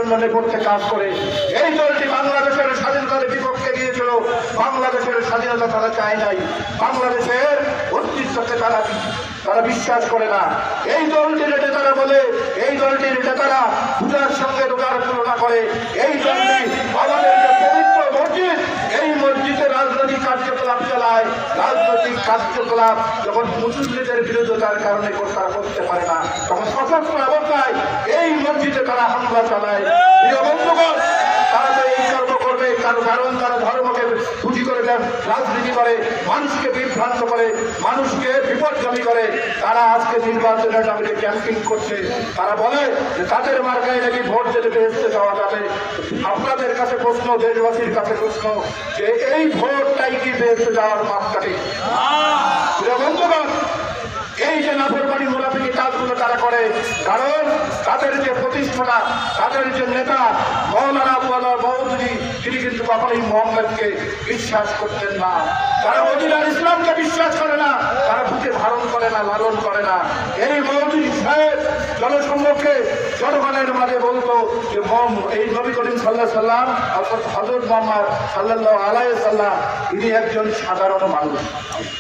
জন্য নেপথ্যে কাজ করে। এই দলটি বাংলাদেশের স্বাধীনতার বিপক্ষে গিয়েছিল, বাংলাদেশের স্বাধীনতা তারা চায় নাই, বাংলাদেশের অস্তিত্বকে তারা বিশ্বাস করে না। এই দলটির নেতারা বলে, এই দলটির নেতারা পূজার সঙ্গে রোজার তুলনা করে। এই দলটি আমাদের যে পবিত্র মসজিদ, এই মসজিদে রাজনৈতিক কার্যকলাপ চালায়। রাজনৈতিক কার্যকলাপ যখন মুসলিমদের বিরোধিতার কারণে তারা করতে পারে না, তখন সশস্ত্র অবস্থায় এই মসজিদে তারা হামলা চালায়। প্রিয় বন্ধুগণ, তারা তো এই কর্ম করবে কারণ তারা ধর্মকে পুঁজি করে দেন, রাজনীতি করে, মানুষকে বিভ্রান্ত করে, মানুষকে বিপদগামী করে। তারা আজকে নির্বাচনের নামে ক্যাম্পিং করছে। তারা বলে যে তাদের মার্কায় নাকি ভোট দিতে বেহেশতে যাওয়া যাবে। আপনাদের কাছে প্রশ্ন, দেশবাসীর কাছে প্রশ্ন, যে এই ভোটটাই কি বেহেশতে যাওয়ার মাপকাঠি? প্রিয় বন্ধুগণ, এই যে নাফরমানি মুনাফিকি কাজগুলো তারা করে, কারণ তাদের যে প্রতিষ্ঠাতা, তাদের যে নেতা মৌলানা আবু আনোয়ার মওদুদী, তিনি কিন্তু কখনোই মোহাম্মদকে বিশ্বাস করতেন না। তারা মদিনার ইসলামকে বিশ্বাস করে না, তারা বুকে ধারণ করে না, লালন করে না। এই মওদুদী সাহেব জনসম্মুখে জনগণের মাঝে বলতো যে এই নবী করিম সাল্লাল্লাহু আলাইহি সাল্লাম অর্থাৎ হযরত মুহাম্মদ সাল্লাল্লাহু আলাইহি সাল্লাম ইনি একজন সাধারণ মানুষ।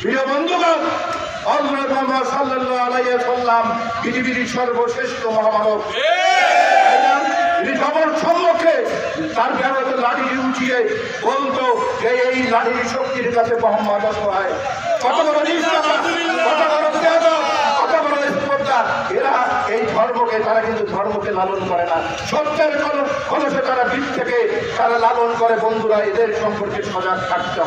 প্রিয় বন্ধুগণ, হযরত মুহাম্মদ সাল্লাল্লাহু আলাইহি সাল্লাম পৃথিবীর সর্বশ্রেষ্ঠ মহামানব। তিনি সবার সম্মুখে তার ব্যবহৃত লাঠি উঠিয়ে বলতো যে এই লাঠির শক্তির কাছে মোহাম্মদ অসহায়। কত বড় নিষ্ঠতা, কত বড় ত্যাগ, কত বড় স্পর্ধা! এরা এই ধর্মকে, তারা কিন্তু ধর্মকে লালন করে না, সত্যের কলসে তারা বীজ থেকে তারা লালন করে। বন্ধুরা, এদের সম্পর্কে সজাগ থাকতে হবে।